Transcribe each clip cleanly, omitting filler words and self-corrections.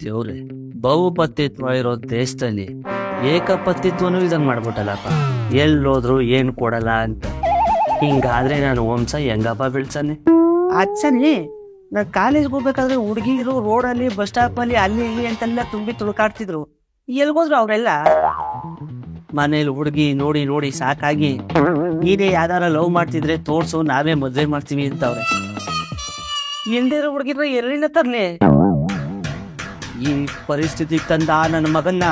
ದೇವ್ರೆ, ಬಹುಪತಿತ್ವ ಇರೋ ದೇಶದಲ್ಲಿ ಏಕಪತಿತ್ವನೂ ಇದನ್ ಮಾಡ್ಬಿಟ್ಟಲ್ಲಪ್ಪ. ಎಲ್ಲೋದ್ರು ಏನ್ ಕೊಡಲ್ಲ ಅಂತ. ಹಿಂಗಾದ್ರೆ ನಾನು ವಂಶ ಹೆಂಗಪ್ಪ ಬೀಳ್ಸಾನೆ? ಅಚ್ಚನಿ ನಾನ್ ಕಾಲೇಜ್ಗೆ ಹೋಗ್ಬೇಕಾದ್ರೆ ಹುಡುಗಿರು ರೋಡಲ್ಲಿ ಬಸ್ ಸ್ಟಾಪ್ ಅಲ್ಲಿ ಅಲ್ಲಿ ಇಲ್ಲಿ ಅಂತೆಲ್ಲ ತುಂಬಿ ತುಳುಕಾಡ್ತಿದ್ರು. ಎಲ್ಗೋದ್ರು ಅವ್ರೆಲ್ಲ? ಮನೇಲಿ ಹುಡುಗಿ ನೋಡಿ ನೋಡಿ ಸಾಕಾಗಿ ನೀನೇ ಯಾವ್ದಾರ ಲವ್ ಮಾಡ್ತಿದ್ರೆ ತೋರ್ಸು, ನಾವೇ ಮದ್ವೆ ಮಾಡ್ತೀವಿ ಅಂತವ್ರೆ. ಇಲ್ದಿರೋ ಹುಡುಗಿರ ಎಲ್ಲಿಂದ ತರ್ಲಿ? ಈ ಪರಿಸ್ಥಿತಿಗೆ ತಂದ ನನ್ನ ಮಗನ್ನ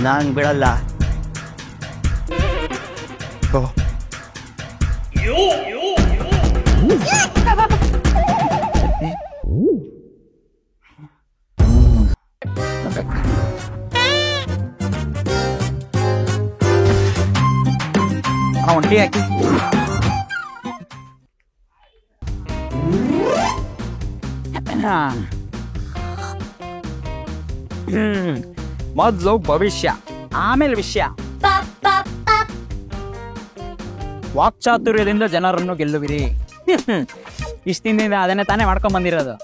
ನಾನ್ ಬಿಡಲ್ಲ. ಒಂಟಿ ಹಾಕಿ ಮೊದ್ಲು ಭವಿಷ್ಯ, ಆಮೇಲೆ ವಿಷಯ. ವಾಕ್ಚಾತುರ್ಯದಿಂದ ಜನರನ್ನು ಗೆಲ್ಲುವಿರಿ. ಇಷ್ಟ ದಿನದಿಂದ ಅದನ್ನೇ ತಾನೇ ಮಾಡ್ಕೊಂಡ್ ಬಂದಿರೋದು.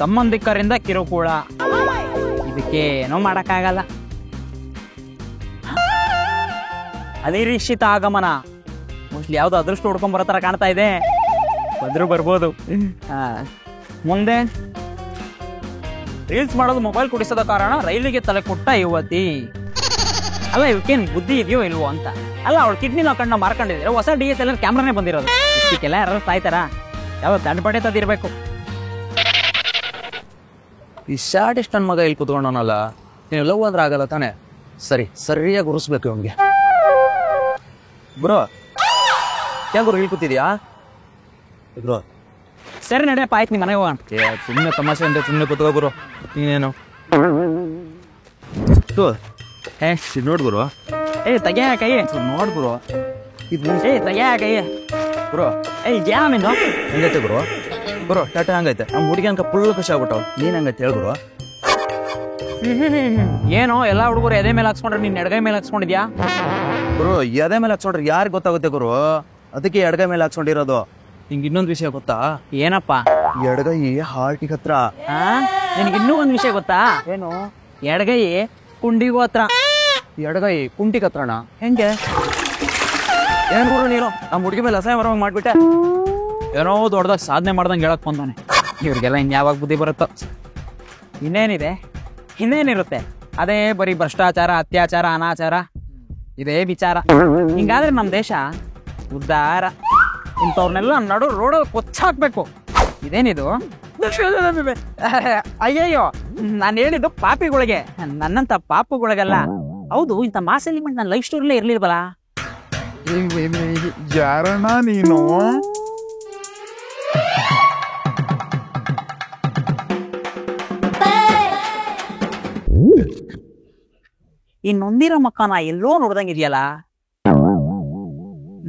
ಸಂಬಂಧಿಕರಿಂದ ಕಿರುಕುಳ, ಇದಕ್ಕೆ ಏನೋ ಮಾಡಕ್ಕಾಗಲ್ಲ. ಅನಿರೀಕ್ಷಿತ ಆಗಮನ, ಮೋಸ್ಟ್ಲಿ ಯಾವ್ದು ಅದೃಷ್ಟ ಹುಡ್ಕೊಂಡ್ ಬರೋ ತರ ಕಾಣ್ತಾ ಇದೆ. ಬಂದ್ರು ಬರ್ಬೋದು. ಮುಂದೆ ರೀಲ್ಸ್ ಮಾಡೋದು ಮೊಬೈಲ್ ಕುಡಿಸೋದ ಕಾರಣ ರೈಲಿಗೆ ತಲೆ ಕೊಟ್ಟ ಯುವತಿ. ಅಲ್ಲ, ಇವಕ್ಕೇನು ಬುದ್ಧಿ ಇದೆಯೋ ಇಲ್ವೋ ಅಂತ. ಅಲ್ಲ, ಅವಳು ಕಿಡ್ನಿ ನಾವು ಕಣ್ಣ ಮಾರ್ಕೊಂಡಿದ್ರೆ ಹೊಸ DSLR ಕ್ಯಾಮ್ರಾನೇ ಬಂದಿರೋದು. ಇಷ್ಟಕ್ಕೆಲ್ಲ ಯಾರು ಸಾಯ್ತಾರ? ಯಾವ ದಂಡಪಡೆ ತದಿರ್ಬೇಕು. ಈ ಶಾರ್ಟಿಸ್ಟ್ ನನ್ನ ಮಗ ಇಲ್ಲಿ ಕುತ್ಕೊಂಡವನಲ್ಲ, ನೀವು ಲವ್ ಅಂದ್ರೆ ಆಗಲ್ಲ ತಾನೆ? ಸರಿ, ಸರಿಯಾಗಿ ಉರಿಸ್ಬೇಕು ಅವನಿಗೆ. ಬ್ರೋ, ಯಾಕೆ ಇಲ್ಲಿ ಕೂತಿದ್ಯಾ ಬ್ರೋ? ಸರಿ ನಡೆಯಪ್ಪ, ಆಯ್ತು, ನಿಮ್ಮ ಮನೆಗೆ ಹೋಗೋಣ. ಸುಮ್ಮನೆ ತಮಾಷೆ ಅಂತ ಸುಮ್ಮನೆ ಕೂತ್ಕೋ ಗುರು. ನೀನೇನು ನೋಡ್ಗುರು. ತೆಗೆಯ ಕೈ ನೋಡ್ಗುರು. ತೆಗೆಯ ಕೈ ಬ್ರೋ. ಜಾಮೀನು ಹೆಂಗೈತೆ ಗುರು? ಬ್ರೋ ಟಾಟಾ ಹಂಗೈತೆ. ನಮ್ಮ ಹುಡುಗಿ ಅನ್ಕ ಫುಲ್ ಖುಷಿ ಆಗ್ಬಿಟ್ಟವ್. ನೀನ್ ಹಂಗೈತೆ ಹೇಳ್ಗುರು. ಏನೋ ಎಲ್ಲಾ ಹುಡುಗರು ಎದೆ ಮೇಲೆ ಹಾಕ್ಸ್ಕೊಂಡ್ರೆ ನೀನ್ ಎಡಗೈ ಮೇಲೆ ಹಾಕ್ಸ್ಕೊಂಡಿದ್ಯಾ? ಗುರು, ಎದೆ ಮೇಲೆ ಹಾಕ್ಸ್ಕೊಂಡ್ರೆ ಯಾರಿಗೆ ಗೊತ್ತಾಗುತ್ತೆ ಗುರು? ಅದಕ್ಕೆ ಎಡಗೈ ಮೇಲೆ ಹಾಕ್ಸ್ಕೊಂಡಿರೋದು. ಹಿಂಗ ಇನ್ನೊಂದು ವಿಷಯ ಗೊತ್ತಾ? ಏನಪ್ಪಾ? ಎಡಗೈ ಹಾರ್ಟಿಗೆ ಹತ್ರ. ನಿನಗೆ ಇನ್ನೂ ಒಂದ್ ವಿಷಯ ಗೊತ್ತಾ? ಏನು? ಎಡಗೈ ಕುಂಡಿಗೂ ಹತ್ರ. ಎಡಗೈ ಕುಂಟಿಗೆ ಹತ್ರಣ? ಹೆಂಗೆ? ಏನ್ ಗುರು ನೀನು ನಮ್ಮ ಹುಡುಗಿ ಮೇಲೆ ಅಸಹ್ಯ ಬರೋಂಗ್ ಮಾಡ್ಬಿಟ್ಟೆ? ಏನೋ ದೊಡ್ಡದಾಗ ಸಾಧನೆ ಮಾಡ್ದಂಗೆ ಹೇಳಕ್ ಬಂದಾನೆ. ಇವ್ರಿಗೆಲ್ಲ ಇನ್ ಯಾವಾಗ ಬುದ್ಧಿ ಬರುತ್ತೋ? ಇನ್ನೇನಿದೆ, ಇನ್ನೇನಿರುತ್ತೆ? ಅದೇ ಬರೀ ಭ್ರಷ್ಟಾಚಾರ, ಅತ್ಯಾಚಾರ, ಅನಾಚಾರ, ಇದೇ ವಿಚಾರ. ಹಿಂಗಾದ್ರೆ ನಮ್ ದೇಶ ಉದ್ಧಾರ. ಇಂಥವ್ರನ್ನೆಲ್ಲ ನಡು ರೋಡಲ್ಲಿ ಕೊಚ್ಚಾಕ್ಬೇಕು. ಇದೇನಿದು? ಅಯ್ಯಯ್ಯೋ, ನಾನು ಹೇಳಿದ್ದು ಪಾಪಿಗಳಿಗೆ, ನನ್ನಂತ ಪಾಪುಗಳಿಗೆಲ್ಲ. ಹೌದು, ಇಂಥ ಮಾಸ್ ಎಲಿಮೆಂಟ್ ನನ್ನ ಲೈಫ್ ಸ್ಟೋರಿಲೇ ಇರ್ಲಿಲ್ವಲ್ಲ? ಯಾರಣ್ಣ ನೀನು? ಈ ನೊಂದಿರೋ ಮಕ್ಕನ ಎಲ್ಲೋ ನೋಡ್ದಂಗಿದ್ಯಲ್ಲ.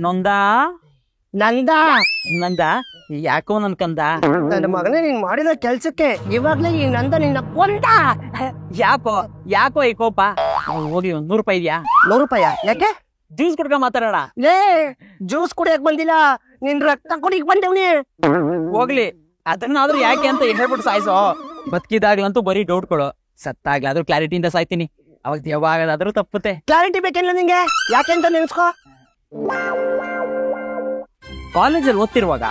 ನಂದ ಯಾಕೋ ನನ್ ಕಂದ? ನನ್ನ ಮಗನೇ, ನೀನ್ ಮಾಡಿರೋ ಕೆಲ್ಸಕ್ಕೆ ಇವಾಗ್ಲೇ ಈ ನಂದ ನಿನ್ನ ಕೊಂದ. ಯಾಕೋ ಈ ಕೋಪ? ಹೋಗಿ ಒಂದ್ 100 ರೂಪಾಯಿ ಇದೆಯಾ? 100 ರೂಪಾಯ? ಯಾಕೆ? ಜ್ಯೂಸ್ ಕುಡ್ಕ ಮಾತಾಡೋಣ. ಜ್ಯೂಸ್ ಕುಡಿಯಕ್ ಬಂದಿಲ್ಲ, ನಿನ್ ರಕ್ತ ಕುಡಿಯಕ್ ಬಂದೇವ್ನಿ. ಹೋಗ್ಲಿ, ಅದನ್ನಾದ್ರೂ ಯಾಕೆ ಅಂತ ಹೇಳ್ಬಿಟ್ಟು ಸಾಯ್ಸೋ. ಬದುಕಿದಾಗ್ಲಂತೂ ಬರೀ ಡೌಟ್ಗಳು, ಸತ್ತಾಗ್ಲಾದ್ರೂ ಕ್ಲಾರಿಟಿಯಿಂದ ಸಾಯ್ತೀನಿ. ಅವಾಗ ಯಾವಾಗದಾದ್ರೂ ತಪ್ಪುತ್ತೆ. ಕ್ಲಾರಿಟಿ ಬೇಕಿಲ್ಲ ನಿಂಗೆ? ಯಾಕೆ ಅಂತ ನೆನ್ಸ್ಕೋ. ಕಾಲೇಜಲ್ಲಿ ಓದ್ತಿರುವಾಗ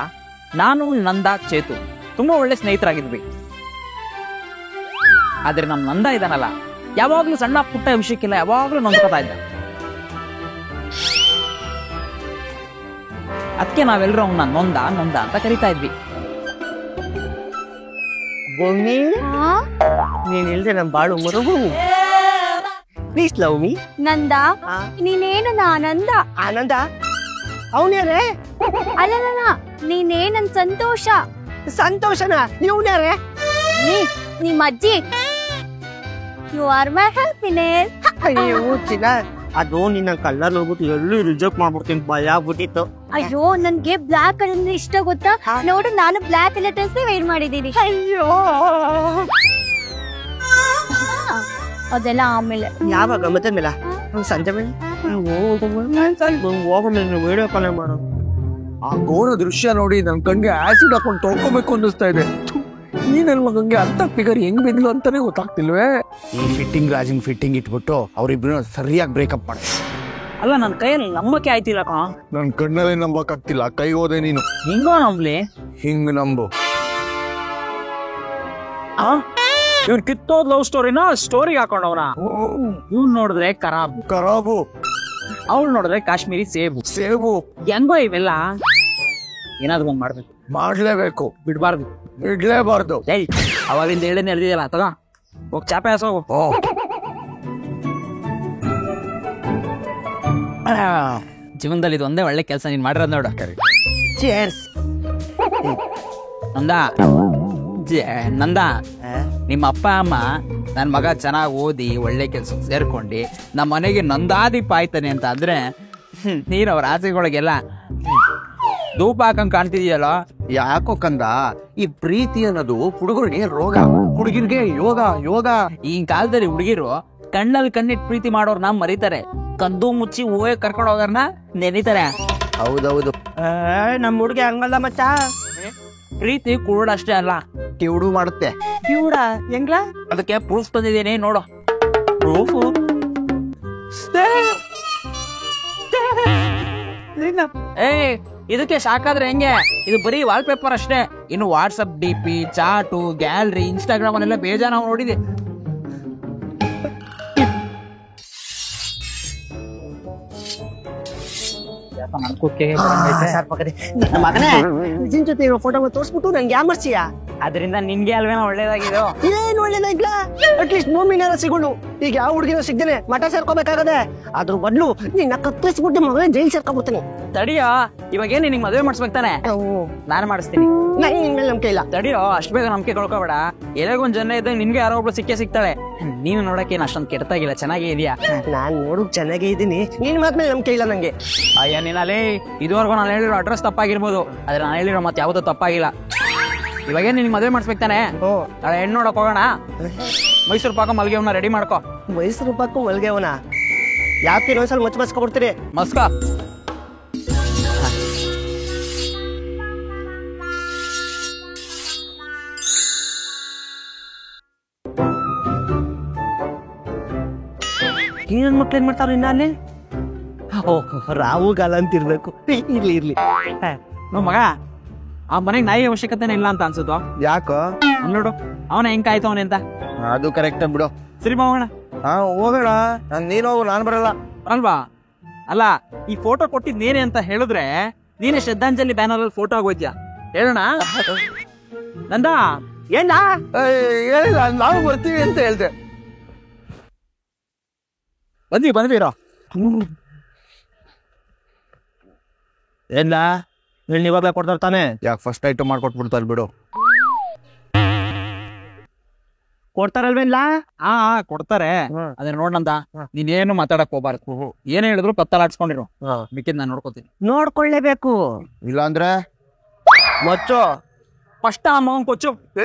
ನಾನು, ನಂದ, ಚೇತು ತುಂಬಾ ಒಳ್ಳೆ ಸ್ನೇಹಿತರಾಗಿದ್ವಿ. ಆದ್ರೆ ನಮ್ ನಂದ ಇದಾನಲ್ಲ, ಯಾವಾಗ್ಲೂ ಸಣ್ಣ ಪುಟ್ಟ ವಿಷಯಕ್ಕಿಲ್ಲ ಯಾವಾಗ್ಲೂ ನೊಂದ್ಕೋತಾ ಇದ್ದ. ಅದಕ್ಕೆ ನಾವೆಲ್ಲರೂ ಅವನ್ನ ನೊಂದ ಅಂತ ಕರಿತಾ ಇದ್ವಿ. ಭೂಮಿ, ನೀನ್ ಇಲ್ದೆ ನಮ್ ಬಾಳು ಮರುಗು. Please love me. ನಂದ, ನೀನೇನು ಆನಂದ? ಆನಂದ ಅವನ್ಯಾರೇ? ಅಲ್ಲ, ನೀನೇನನ್ ಸಂತೋಷ. ಸಂತೋಷನ? ನೀವ್ನ್ಯಾರೇ? ನಿಮ್ಮ ಅಜ್ಜಿ. You are my happiness. ಅಯ್ಯೋ ಚಿನ್ನ, ಅದು ನಿನ್ನ ಕಲರ್ ಹೋಗ್ಬಿಟ್ಟು ಎಲ್ಲೂ ರಿಜೆಕ್ಟ್ ಮಾಡ್ಬಿಡ್ತೀನಿ, ಭಯ ಆಗ್ಬಿಟ್ಟಿತ್ತು. ಅಯ್ಯೋ, ನನ್ಗೆ ಬ್ಲಾಕ್ ಕಲರ್ ಇಷ್ಟ ಗೊತ್ತಾ? ನೋಡು, ನಾನು ಬ್ಲಾಕ್ ಕಲರ್ ಡ್ರೆಸ್ ವೇರ್ ಮಾಡಿದ್ದೀನಿ. ಅಯ್ಯೋ ಅದೆಲ್ಲ ಆಮೇಲೆ. ಯಾವಾಗ ಮತ್ತೆ ಮೇಲೆ ಸಂಜೆ ಮೇಲೆ ವಿಡಿಯೋ ಕಾಲ್ ಮಾಡೋ. ಆ ಘೋರ ದೃಶ್ಯ ನೋಡಿ ನನ್ ಕಣ್ಗೆ ಆಸಿಡ್ ಹಾಕೊಂಡು ತೊಳ್ಕೊಬೇಕು ಅನ್ನಿಸ್ತಾ ಇದೆ. ಈ ನನ್ ಮಗಂಗೆ ಅಂತ ಫಿಗರ್ ಹೆಂಗ್ ಬಿದ್ಲು ಅಂತಾನೆ ಗೊತ್ತಾಗ್ತಿಲ್ವೇ. ಈ ಫಿಟ್ಟಿಂಗ್ ರಾಜಿಂಗ್ ಫಿಟ್ಟಿಂಗ್ ಇಟ್ಬಿಟ್ಟು ಅವ್ರಿಬ್ರು ಸರಿಯಾಗಿ ಬ್ರೇಕಪ್ ಮಾಡಿ. ಅಲ್ಲ ನನ್ನ ಕೈಯಲ್ಲಿ ನಂಬಕ್ಕೆ ಆಯ್ತಿಲ್ಲ ಕಣ. ನನ್ ಕಣ್ಣಲ್ಲೇ ನಂಬಕ್ ಆಗ್ತಿಲ್ಲ. ಕೈ ಹೋದೆ ನೀನು. ಹಿಂಗೋ ನಂಬ್ಲಿ. ಹಿಂಗ್ ನಂಬು. ಇವ್ನ್ ಕಿತ್ತೋದ್ ಲವ್ ಸ್ಟೋರಿನ ಸ್ಟೋರಿಗೆ ಹಾಕೊಂಡವ್ನ. ಇವ್ನ್ ನೋಡಿದ್ರೆ ಖರಾಬು. ಅವ್ಳು ನೋಡಿದ್ರೆ ಕಾಶ್ಮೀರಿ ಸೇಬು. ಹೆಂಗೋ ಇವೆಲ್ಲ. ಏನಾದ್ರು ಒಂದ್ ಮಾಡ್ಬೇಕು. ಮಾಡ್ಲೇಬೇಕು. ಬಿಡ್ಬಾರ್ದು. ಬಿಡ್ಲೇಬಾರ್ದು. ಅವಾಗಿಂದ ಹೇಳೇನೆ ಹೇಳ್ದಿದಲ್ಲ ತಗ ಹೋಗ್ ಚಾಪೆ ಹಾಸೋಗು. ಜೀವನದಲ್ಲಿ ಇದು ಒಂದೇ ಒಳ್ಳೆ ಕೆಲಸ ನೀನ್ ಮಾಡಿರೋದ್ ನೋಡು. ನಂದ ನಿಮ್ಮ ಅಪ್ಪ ಅಮ್ಮ ನನ್ ಮಗ ಚೆನ್ನಾಗಿ ಓದಿ ಒಳ್ಳೆ ಕೆಲ್ಸ ಸೇರ್ಕೊಂಡು ನಮ್ಮ ಮನೆಗೆ ನಂದಾದೀಪ ಆಯ್ತಾನೆ ಅಂತ ಅಂದ್ರೆ ನೀನ್ ಅವ್ರ ಆಸೆಗಳಿಗೆಲ್ಲ ಧೂಪ ಹಾಕಂಗ್ ಕಾಣ್ತಿದೀಯಲ್ಲ. ಯಾಕೋ ಕಂದ, ಈ ಪ್ರೀತಿ ಅನ್ನೋದು ಹುಡುಗರಿಗೆ ರೋಗ, ಹುಡುಗಿರ್ಗೆ ಯೋಗ. ಈ ಕಾಲದಲ್ಲಿ ಹುಡುಗಿರು ಕಣ್ಣಲ್ಲಿ ಕಣ್ಣಿಟ್ಟು ಪ್ರೀತಿ ಮಾಡೋರ್ನ ಮರಿತಾರೆ. ಕದ್ದು ಮುಚ್ಚಿ ಹೂವೆ ಕರ್ಕೊಂಡು ಹೋಗೋರ್ನ ನೆನಿತಾರೆ. ಹೌದೌದು. ನಮ್ ಹುಡುಗಿ ಹಂಗಲ್ಲ ಮಚ್ಚ. ಪ್ರೀತಿ ಕುರುಡ ಅಷ್ಟೇ ಅಲ್ಲ, ಕಿವುಡು ಮಾಡುತ್ತೆ. ಕಿವುಡ ಹೆಂಗ್ಲ? ಅದಕ್ಕೆ ಪ್ರೂಫ್ ತಂದಿದ್ದೀನಿ ನೋಡು. ಪ್ರೂಫ್ ಇದಕ್ಕೆ ಸಾಕಾದ್ರೆ ಹೆಂಗೆ? ಇದು ಬರೀ ವಾಲ್ ಪೇಪರ್ ಅಷ್ಟೇ. ಇನ್ನು WhatsApp DP, chat, gallery, Instagram ಅನ್ನೆಲ್ಲ ಬೇಜಾನ್ ನಾವು ನೋಡಿದೆ. ಮಗನೇ ನಿನ್ ಜೊತೆ ಇರೋ ಫೋಟೋ ತೋರಿಸ್ಬಿಟ್ಟು ನಂಗೆ ಯಾಮರ್ಸಿಯ. ಅದರಿಂದ ನಿನ್ಗೆ ಅಲ್ವೇನೋ ಒಳ್ಳೇದಾಗಿದೋ. ಏನ್ ಒಳ್ಳೇದಾಗ್ಲ? ಅಟ್ಲೀಸ್ಟ್ ಮೂಮಿನಾರ ಸಿಗೋಳು. ಈಗ ಯಾವ ಹುಡುಗಿನ ಸಿಗ್ದೇನೆ ಮಠ ಸೇರ್ಕೋಬೇಕಾಗದೆ. ಅದ್ರ ಬದ್ಲು ನಿನ್ನ ಕತ್ತರಿಸ್ಬಿಟ್ಟು ಮಗನೇ ಜೈಲ್ ಸೇರ್ಕೊಂಡ್ಬಿಡ್ತೀನಿ. ತಡಿಯೋ, ಇವಾಗ ಏನ್ ನಿನ್ಗೆ ಮದುವೆ ಮಾಡಿಸ್ಬೇಕು ತಾನೆ? ನಾನು ಮಾಡಿಸ್ತೀನಿ. ನಿನ್ ಮೇಲೆ ನಂಬಿಕೆ ಇಲ್ಲ. ತಡಿಯೋ, ಅಷ್ಟು ಬೇಗ ನಂಬಿಕೆ ಕಳ್ಕೊಬೇಡ. ಎಲ್ಲಗೊಂದ್ ಜನ ಇದ್ದಾಗ ನಿನ್ಗೆ ಯಾರೋ ಒಬ್ಳು ಸಿಗ್ತಾಳೆ. ನೀನು ನೋಡಕ್ಕೆ ಏನ್ ಅಷ್ಟೊಂದು ಕೆಟ್ಟದಾಗಿಲ್ಲ, ಚೆನ್ನಾಗೇ ಇದೆಯಾ. ನಾನ್ ನೋಡಕ್ ಚೆನ್ನಾಗೇ ಇದೀನಿ. ನಿನ್ ಮಾತ್ಮೇಲೆ ನಂಬಿಕೆ ಇಲ್ಲ ನಂಗೆ. ಅಯ್ಯ ನೀನಲ್ಲಿ ಇದುವರೆಗೂ ನಾನು ಹೇಳಿರೋ ಅಡ್ರೆಸ್ ತಪ್ಪಾಗಿರ್ಬೋದು, ಆದ್ರೆ ನಾನು ಹೇಳಿರೋ ಮತ್ತೆ ಯಾವ್ದೋ ತಪ್ಪಾಗಿಲ್ಲ. ಇವಾಗೇನ್ ನಿನ್ಗೆ ಮದುವೆ ಮಾಡಿಸ್ಬೇಕು ತಾನೆ? ನಾಳೆ ಹೆಣ್ಣು ನೋಡಕ್ ಹೋಗೋಣ. ಮೈಸೂರು ಪಾಕ ಮಲ್ಗೆವನ್ನ ರೆಡಿ ಮಾಡ್ಕೋ. ಮೈಸೂರು ಪಾಕು ಮಲ್ಗೆವನ ಯಾಕೆ ಇನ್ನೊಂದ್ಸಲ ಮಸ್ಕೊಬಿಡ್ತೀರಿ? ಮಸ್ಕೋ. ಇನ್ನೊಂದ್ ಮಕ್ಳು ಏನ್ ಮಾಡ್ತಾರ ಇನ್ನ ಅಲ್ಲಿ? ರಾವು ಗಾಲ ಅಂತ ಇರ್ಬೇಕು. ಇರ್ಲಿ ನೋ ಮಗ, ಆ ಮನೆಗ್ ನಾಯಿ ಅವಶ್ಯಕತೆನೇ ಇಲ್ಲ ಅಂತ ಅನ್ಸುತ್ತೋ. ಯಾಕೋ? ನೋಡು ಅವನ ಹೆಂಗ್ ಕಾಯ್ತವನೆ ಅಂತ. ಅದು ಕರೆಕ್ಟ್ ಬಿಡು. ಸರಿ ಹೋಗೋಣ. ಹೋಗೋಣ. ನೀನ್ ಹೋಗು, ನಾನ್ ಬರಲ್ಲ. ಅಲ್ವಾ? ಅಲ್ಲ, ಈ ಫೋಟೋ ಕೊಟ್ಟಿದ್ದೇನೆ ಅಂತ ಹೇಳಿದ್ರೆ ನೀನೇ ಶ್ರದ್ಧಾಂಜಲಿ ಬ್ಯಾನರ್ ಅಲ್ಲಿ ಫೋಟೋ ಆಗೋದ್ಯಾ? ಹೇಳೋಣ ನಂದ. ಏನ ಹೇಳಿಲ್ಲ, ನಾವು ಬರ್ತೀವಿ ಅಂತ ಹೇಳ್ದೆ. ಬಂದ್ವಿರೋ. ಏನ ಇವಾಗ್ಲೇ ಕೊಡ್ತಾರ ತಾನೆ? ಯಾಕೆ ಫಸ್ಟ್ ಐಟಮ್ ಮಾಡ್ಕೊಟ್ಬಿಡ್ತಾರೆ ಬಿಡು. ಕೊಡ್ತಾರಲ್ವೇನ್ಲ? ಕೊಡ್ತಾರೆ. ಅದೇ ನೋಡಂತ ನೀನೇನು ಮಾತಾಡಕ್ ಹೋಗ್ಬಾರ್ದು. ಏನ್ ಹೇಳಿದ್ರು ಕತ್ತಲಾಡ್ಸ್ಕೊಂಡಿರು. ಮಿಕ್ಕಿದ್ ನಾನು ನೋಡ್ಕೋತೀನಿ. ನೋಡ್ಕೊಳ್ಳೇಬೇಕು. ಇಲ್ಲಾಂದ್ರೆ ಮಚ್ಚು ಫಸ್ಟ್ ಆ ಮಗನ್ ಕೊಚ್ಚು.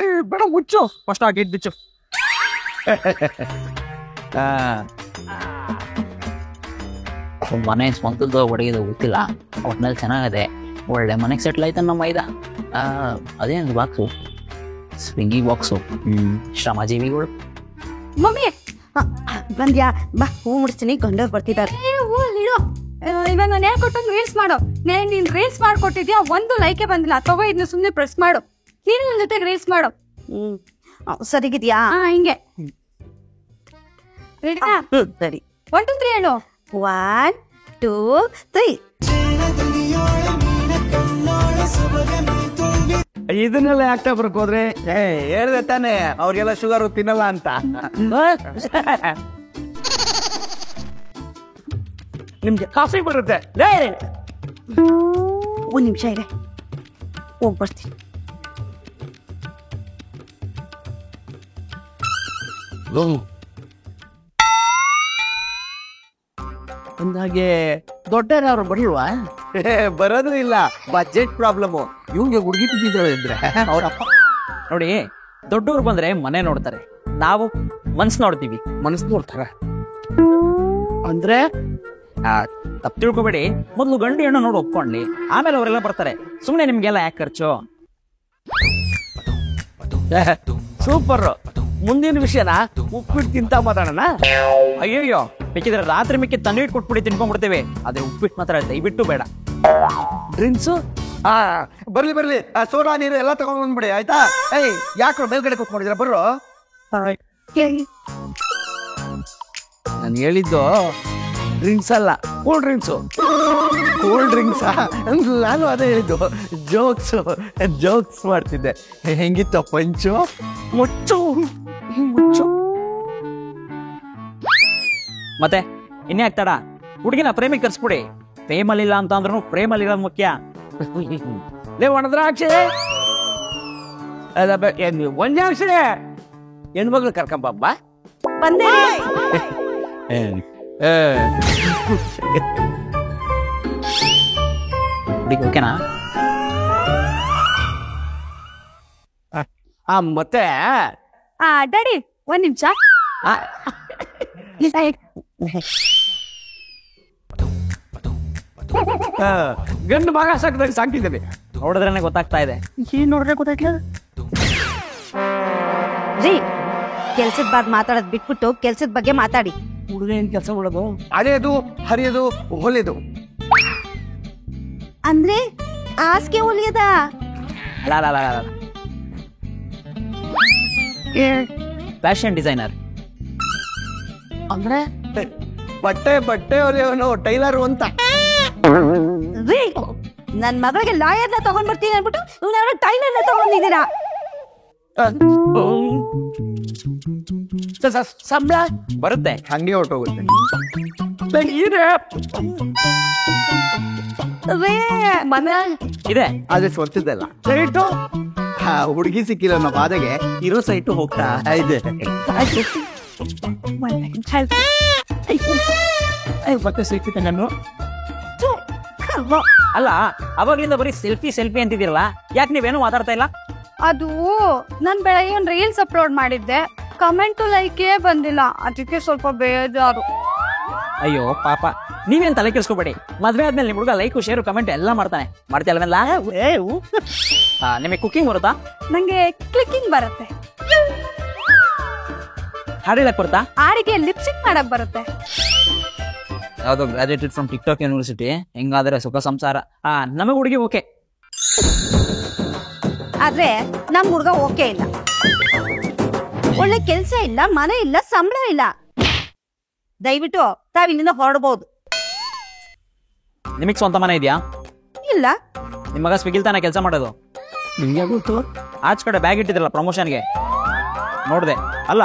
ಬೇಡ, ಮುಚ್ಚು. ಫಸ್ಟ್ ಆ ಗೇಟ್ ಬಿಚ್ಚು. ಮನೆ ಸ್ವಂತದ್ದು ಹೊಡೆಯೋದು ಗೊತ್ತಿಲ್ಲ, ಒಟ್ನಲ್ಲಿ ಚೆನ್ನಾಗದೆ. ಒಳ್ಳೆ ಮನೆಗೆ ಸೆಟ್ಲ್ ಆಯ್ತ ನಮ್ಮ ಮೈದ. ಅದೇನು ಬಾಕ್ಸು, ಸ್ವಿಂಗಿ ಬಾಕ್ಸು. ಶ್ರಮಜೀವಿಗಳು. ಮಮ್ಮಿ ಬಂದ್ಯಾ? ಬಾ, ಹೂ ಮುಡ್ತೀನಿ, ಗಂಡವ್ರು ಬರ್ತಿದ್ದಾರೆ. ಇವಾಗ ನಾನು ಹೇಳ್ಕೊಟ್ಟು ರೀಲ್ಸ್ ಮಾಡು. ನೀನ್ ರೀಲ್ಸ್ ಮಾಡ್ಕೊಟ್ಟಿದ್ಯಾ, ಒಂದು ಲೈಕೆ ಬಂದಿಲ್ಲ. ತಗೋ ಇದನ್ನ ಸುಮ್ನೆ ಪ್ರೆಸ್ ಮಾಡು. ನೀನು ನನ್ನ ಜೊತೆಗೆ ರೀಲ್ಸ್ ಮಾಡು. ಸರಿಗಿದ್ಯಾ? ಹಿಂಗೆ ಸರಿ. 1 2 3 ಹೇಳು. 1 2 3. ಇದನ್ನೆಲ್ಲ ಯಾಕೆ ಬರಕ್ ಹೋದ್ರೆ? ಹೇಳ್ದೆ ತಾನೆ ಅವ್ರಿಗೆಲ್ಲ ಶುಗರ್ ತಿನ್ನಲ್ಲ ಅಂತ. ನಿಮ್ಗೆ ಕಾಫಿ ಬರುತ್ತೆ. ಒಂದ್ ನಿಮಿಷ ಇದೆ, ಹೋಗ್ ಬರ್ತೀನಿ. ಅಂದಾಗೆ ದೊಡ್ಡವ್ರು ಬರ್ಲ್ವಾ? ಬರೋದು ಇಲ್ಲ, ಬಜೆಟ್ ಪ್ರಾಬ್ಲಮ್. ಇವ್ಗೆ ಹುಡುಗಿ ತಿಂದಿದ್ದಾಳೆ ಅಂದ್ರೆ ಅವ್ರಪ್ಪ. ನೋಡಿ, ದೊಡ್ಡವ್ರು ಬಂದ್ರೆ ಮನೆ ನೋಡ್ತಾರೆ, ನಾವು ಮನ್ಸ್ ನೋಡ್ತೀವಿ. ಮನಸ್ಸು ನೋಡ್ತಾರ ಅಂದ್ರೆ ತಪ್ಪು ತಿಳ್ಕೊಬೇಡಿ, ಮೊದ್ಲು ಗಂಡು ಹೆಣ್ಣು ನೋಡಿ ಒಪ್ಕೊಂಡ್ಲಿ, ಆಮೇಲೆ ಅವರೆಲ್ಲ ಬರ್ತಾರೆ. ಸುಮ್ನೆ ನಿಮ್ಗೆಲ್ಲ ಯಾಕೆ ಖರ್ಚು? ಸೂಪರ್. ಮುಂದಿನ ವಿಷಯನ ಉಪ್ಪಿಟ್ಟು ತಿಂತ ಮಾತಾಡೋಣ. ಅಯ್ಯಯ್ಯೋ, ಬೇಕಿದ್ರೆ ರಾತ್ರಿ ಮಿಕ್ಕಿ ತಂದಿಟ್ಟು ಕೊಟ್ಬಿಡಿ, ತಿನ್ಕೊಂಡ್ಬಿಡ್ತೇವೆ. ಆದ್ರೆ ಉಪ್ಪಿಟ್ಟು ಮಾತ್ರ ದಯವಿಟ್ಟು ಬೇಡ. ಡ್ರಿಂಕ್ಸು ಬರ್ಲಿ ಸೋಡಾ ನೀರು ಎಲ್ಲ ತಗೊಂಡ್ ಬಂದ್ಬಿಡಿ ಆಯ್ತಾ. ಏಯ್ ಯಾಕ್ರೋ ಮೇಲ್ಗಡೆ ಕೂತ್ಕೊಂಡಿದ್ರ ಬರ್ರೋ. ನಾನು ಹೇಳಿದ್ದು ಡ್ರಿಂಕ್ಸ್ ಅಲ್ಲ, ಕೂಲ್ ಡ್ರಿಂಕ್ಸು. ಕೂಲ್ ಡ್ರಿಂಕ್ಸಾ? ನಾನು ಅದೇ ಹೇಳಿದ್ದು, ಜೋಕ್ಸ್ ಮಾಡ್ತಿದ್ದೆ. ಹೆಂಗಿತ್ತು ಪಂಚು? ಮುಚ್ಚು. ಮತ್ತೆ ಇನ್ಯಾಕ್ ತಡ? ಹುಡುಗಿನ ಪ್ರೇಮಿ ಕರ್ಸ್ಬಿಡಿ. ಪ್ರೇಮಲ್ಲಿಲ್ಲ ಅಂತ ಅಂದ್ರೂ ಪ್ರೇಮಲ್ಲಿರೋದು ಮುಖ್ಯ. ಲೇ ಒಣದ್ರಾಕ್ಷಿ, ಒಂದಾಕ್ಷಿ ಹೆಣ್ಮಗ್ಳು ಕರ್ಕೊಂಬ. ಬಂದೆ. ಹುಡುಗಿ ಓಕೆನಾ? ಮತ್ತೆ ಡ್ಯಾಡಿ ಒಂದ್ ನಿಮಿಷ. ಗಂಡು ಮಗ ಸಾಕಿದ್ದೇನೆ. ನೋಡಿದ್ರೇನೆ ಗೊತ್ತಾಗ್ತಾ ಇದೆ. ಏನ್ ನೋಡ್ರೆ ಗೊತ್ತಾಗ್ಲ? ರೀ, ಕೆಲ್ಸದ ಬಾದ್ ಮಾತಾಡೋದ್ ಬಿಟ್ಬಿಟ್ಟು ಕೆಲ್ಸದ ಬಗ್ಗೆ ಮಾತಾಡಿ. ಹುಡುಗ ಏನ್ ಕೆಲಸ ಮಾಡೋದು? ಅಳೆಯೋದು, ಹರಿಯೋದು, ಹೊಲಿಯೋದು. ಅಂದ್ರೆ ಹಾಸಿಗೆ ಹೊಲಿಯದ? Fashion designer. ಅಂದ್ರೆ ಬಟ್ಟೆ ಹೊಲಿಯೋನು ಟೈಲರ್ ಅಂತ. ರೀ, ನನ್ ಮಗಳಿಗೆ ಲಾಯರ್ನ ತಗೊಂಡ್ ಬರ್ತೀನಿ ಅನ್ಬಿಟ್ಟು ಇವ್ನ ಟೈಲರ್ನ ತಗೊಂಡಿದ್ದೀರಾ? ಸಂಬಳ ಬರುತ್ತೆ. ಹಂಗೆ ಹೊರಟೋಗುತ್ತೆ. ಮನೆ ಇದೆ. ಅದೇ ಸ್ವಂತದಲ್ಲ ಸೈಟು. ಹುಡುಗಿ ಸಿಕ್ಕಿಲ್ಲ ಅನ್ನೋ ಬಾಧೆಗೆ ಇರೋ ಸೈಟು ಹೋಗ್ತಾ ಇದೆ. ಮತ್ತೆ ಸಿಕ್ಕಿದೆ ನಾನು. ಅಲ್ಲ, ಅವಾಗ್ಲಿಂದ ಬರೀ ಸೆಲ್ಫಿ ಅಂತಿದ್ದೀರಲ್ಲ, ಯಾಕೆ ನೀವೇನು ಮಾತಾಡ್ತಾ ಇಲ್ಲ? ಅದು ನಾನ್ ಬೆಳಗ್ಗೆ ಒಂದು ರೀಲ್ಸ್ ಅಪ್ಲೋಡ್ ಮಾಡಿದ್ದೆ, ಕಮೆಂಟು ಲೈಕೇ ಬಂದಿಲ್ಲ, ಅದಕ್ಕೆ ಸ್ವಲ್ಪ ಬೇಜಾರು. ಅಯ್ಯೋ ಪಾಪ, ನೀವೇನ್ ತಲೆ ಕೆಲ್ಸ್ಕೊಬೇಡಿ. ಮದ್ವೆ ಆದ್ಮೇಲೆ ನಿಮ್ ಹುಡುಗ ಲೈಕ್ ಶೇರ್ ಕಮೆಂಟ್ ಎಲ್ಲ ಮಾಡ್ತಾನೆ. ಮಾಡ್ತೀಯಲ್ವೆಲ್ಲ? ನಿಮಗೆ ಕುಕಿಂಗ್ ಬರುತ್ತಾ? ನಂಗೆ ಕ್ಲಿಕ್ಕಿಂಗ್ ಬರುತ್ತೆ. ಹಾಡು ಹೇಳಕ್ ಬರುತ್ತಾ? ಆಡಿಗೆ ಲಿಪ್ಸಿಂಗ್ ಮಾಡಕ್ ಬರುತ್ತೆ. ಯಾವ್ದೋ ಗ್ರಾಜುಯೇಟೆಡ್ ಫ್ರಮ್ ಟಿಕ್ಟಾಕ್ ಯೂನಿವರ್ಸಿಟಿ. ಹೆಂಗಾದ್ರೆ ಸುಖ ಸಂಸಾರ. ನಮಗ್ ಹುಡುಗಿ ಓಕೆ, ಆದ್ರೆ ನಮ್ ಹುಡ್ಗ ಓಕೆ ಇಲ್ಲ. ಒಳ್ಳೆ ಕೆಲ್ಸ ಇಲ್ಲ, ಮನೆ ಇಲ್ಲ, ಸಂಬಳ ಇಲ್ಲ. ದಯವಿಟ್ಟು ತಾವಿಲ್ಲಿಂದ ಹೊರಡಬಹುದು. ನಿಮಗ್ ಸ್ವಂತ ಮನೆ ಇದೆಯಾ? ಇಲ್ಲ. ನಿಮ್ ಮಗ ಸ್ವಿಗ್ಗಿಲ್ ತಾನೆ ಕೆಲಸ ಮಾಡೋದು? ನಿಮ್ಗೆ ಗೊತ್ತು. ಆಚ್ ಕಡೆ ಬ್ಯಾಗ್ ಇಟ್ಟಿದ್ರಲ್ಲ ಪ್ರಮೋಷನ್ಗೆ, ನೋಡ್ದೆ. ಅಲ್ಲ,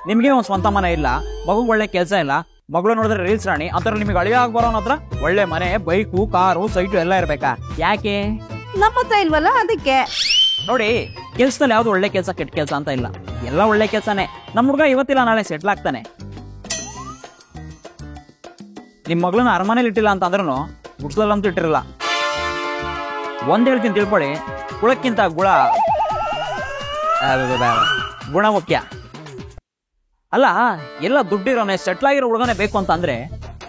ನಿಮ್ಗೆ ಒಂದ್ ಸ್ವಂತ ಮನೆ ಇಲ್ಲ, ಮಗು ಒಳ್ಳೆ ಕೆಲಸ ಇಲ್ಲ, ಮಗಳು ನೋಡಿದ್ರೆ ರೀಲ್ಸ್ ರಾಣಿ ಅಂತರ. ನಿಮಗೆ ಅಳಿಯ ಆಗಿ ಬರೋನ್ ಹತ್ರ ಒಳ್ಳೆ ಮನೆ, ಬೈಕು, ಕಾರು, ಸೈಟು ಎಲ್ಲ ಇರ್ಬೇಕಾ? ಯಾಕೆ? ನಮ್ಮ ಹತ್ರ ಇಲ್ವಲ್ಲ, ಅದಕ್ಕೆ. ನೋಡಿ, ಕೆಲ್ಸದಲ್ಲಿ ಯಾವ್ದು ಒಳ್ಳೆ ಕೆಲಸ ಕೆಟ್ಟ ಕೆಲಸ ಅಂತ ಇಲ್ಲ, ಎಲ್ಲ ಒಳ್ಳೆ ಕೆಲಸನೇ. ನಮ್ ಹುಡುಗ ಇವತ್ತಿಲ್ಲ ನಾಳೆ ಸೆಟ್ಲ್ ಆಗ್ತಾನೆ. ನಿಮ್ ಮಗಳನ್ನ ಅರಮನೇಲಿ ಇಟ್ಟಿಲ್ಲ ಅಂತ ಅಂದ್ರೂ ಗುಡ್ಸ್ಲಲ್ಲಂತೂ ಇಟ್ಟಿರಲ್ಲ. ಒಂದ್ ಹೇಳ್ತೀನಿ ತಿಳ್ಕೊಳ್ಳಿ, ಗುಣಕ್ಕಿಂತ ಗುಣ ಮುಖ್ಯ. ಅಲ್ಲ, ಎಲ್ಲ ದುಡ್ಡಿರೋನೆ ಸೆಟ್ಲ್ ಆಗಿರೋ ಹುಡುಗನೇ ಬೇಕು ಅಂತ ಅಂದ್ರೆ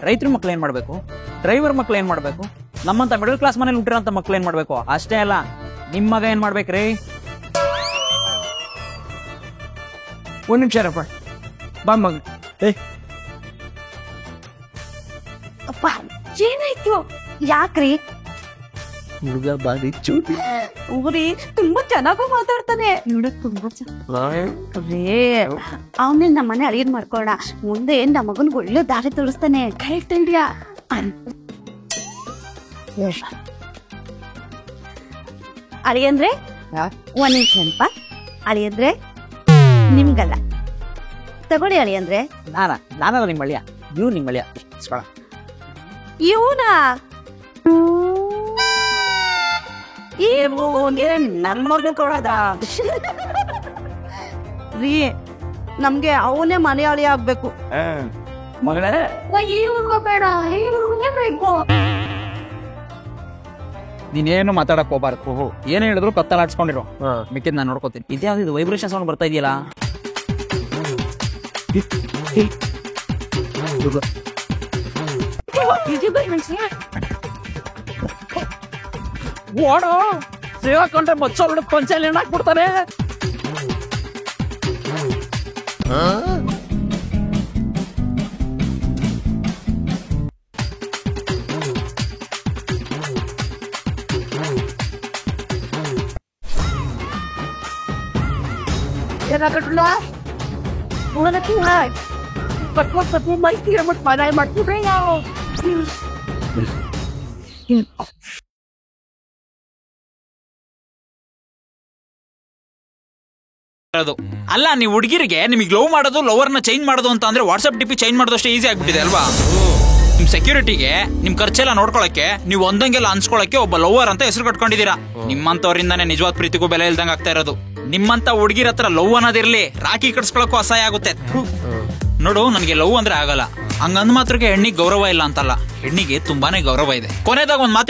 ರೈತರ ಮಕ್ಳು ಏನ್ ಮಾಡ್ಬೇಕು? ಡ್ರೈವರ್ ಮಕ್ಳು ಏನ್ ಮಾಡ್ಬೇಕು? ನಮ್ಮಂತ ಮಿಡಲ್ ಕ್ಲಾಸ್ ಮನೇಲಿ ಹುಟ್ಟಿರೋಂತ ಮಕ್ಳು ಏನ್ ಮಾಡ್ಬೇಕು? ಅಷ್ಟೇ ಅಲ್ಲ, ನಿಮ್ ಮಗ ಏನ್ ಮಾಡ್ಬೇಕ್ರಿ? ಒಂದ್ ನಿಮಿಷ ರಪ್ಪ, ಬಾ ಮಗ. ಅಪ್ಪ, ಏನಾಯ್ತು? ಯಾಕ್ರಿ? ಹುಡುಗ ಬಾರಿ ಚೂಟಿ. ಊರಿ ತುಂಬಾ ಚೆನ್ನಾಗೂ ಮಾತಾಡ್ತಾನೆ. ನೋಡಕ್ ತುಂಬಾ ಚೆನ್ನಾಗಿ. ಅವನೇ ನಮ್ಮ ಮನೆ ಅಡಿಗೆ ಮಾಡ್ಕೋಣ, ಮುಂದೆ ನಮ್ಮ ಮಗನ್ಗೆ ಒಳ್ಳೆ ದಾರಿ ತೋರಿಸ್ತಾನೆ. Correct India. ಅಳಿಯಂದ್ರೆ ಒಂದ್ ನಿಮಿಷ ಅನ್ಪ. ಅಳಿಯಂದ್ರೆ ನಿಮ್ಗಲ್ಲ, ತಗೊಳ್ಳಿ ಅಳಿಯಂದ್ರೆ. ನಾನಲ್ಲ ನಿಮ್ಮ ಅಳಿಯ, ಇವ್ರು ನಿಮ್ಮ ಅಳಿಯ. ಇವನ ನನ್ ಮಗನ್ ಕೊಡೋದ ರೀ? ನಮ್ಗೆ ಅವನೇ ಮನೆ ಅಳಿ ಆಗ್ಬೇಕು. ಮಗಳೇ, ಬೇಡ, ಬೇಕು. ನೀನೇನು ಮಾತಾಡಕ್ ಹೋಗ್ಬಾರ್ದು. ಏನ್ ಹೇಳಿದ್ರು ಕತ್ತಲಾಡ್ಸ್ಕೊಂಡಿರೋ, ಮಿಕ್ಕಿದ್ ನಾನು ನೋಡ್ಕೋತೀನಿ. ಇದ್ಯಾವ್ದು ವೈಬ್ರೇಷನ್ ಸೌಂಡ್ ಬರ್ತಾ ಇದೆಯಲ್ಲ? ಓಡೋ ಸಿಗಾಕೊಂಡ್ರೆ ಮಚ್ಚೋರ್ಡ್ ಕೊಂಚಲ್ಲಿ ಏನಾಗ್ಬಿಡ್ತಾನೆ. ಅಲ್ಲ, ನೀವು ಹುಡುಗಿರಿಗೆ ನಿಮಗೆ ಲವ್ ಮಾಡೋದು, ಲವರ್ನ ಚೇಂಜ್ ಮಾಡೋದು ಅಂತ ಅಂದ್ರೆ ವಾಟ್ಸ್ಆಪ್ ಡಿಪಿ ಚೇಂಜ್ ಮಾಡೋದಷ್ಟೇ ಈಸಿ ಆಗ್ಬಿಟ್ಟಿದೆ ಅಲ್ವಾ? ನಿಮ್ ಸೆಕ್ಯೂರಿಟಿಗೆ, ನಿಮ್ ಖರ್ಚೆಲ್ಲ ನೋಡ್ಕೊಳಕ್ಕೆ, ನೀವು ಒಂದಂಗೆಲ್ಲ ಅನ್ಸ್ಕೊಳಕ್ಕೆ ಒಬ್ಬ ಲವರ್ ಅಂತ ಹೆಸರು ಕಟ್ಕೊಂಡಿದ್ದೀರಾ. ನಿಮ್ಮಂತವರಿಂದಾನೇ ನಿಜವಾದ ಪ್ರೀತಿಗೂ ಬೆಲೆ ಇಲ್ದಂಗ ಆಗ್ತಾ ಇರೋದು. ನಿಮ್ಮಂತ ಹುಡುಗಿರ ಹತ್ರ ಲವ್ ಅನ್ನೋದಿರ್ಲಿ, ರಾಖಿ ಕಟ್ಸ್ಕೊಳಕ್ಕೂ ಅಸಹ್ಯ ಆಗುತ್ತೆ. ನೋಡು, ನನಗೆ ಲವ್ ಅಂದ್ರೆ ಆಗಲ್ಲ. ಹಂಗಂದ್ ಮಾತ್ರಕ್ಕೆ ಹೆಣ್ಣಿಗೆ ಗೌರವ ಇಲ್ಲ ಅಂತಲ್ಲ, ಹೆಣ್ಣಿಗೆ ತುಂಬಾನೇ ಗೌರವ ಇದೆ. ಕೊನೆದಾಗ ಒಂದ್ ಮಾತು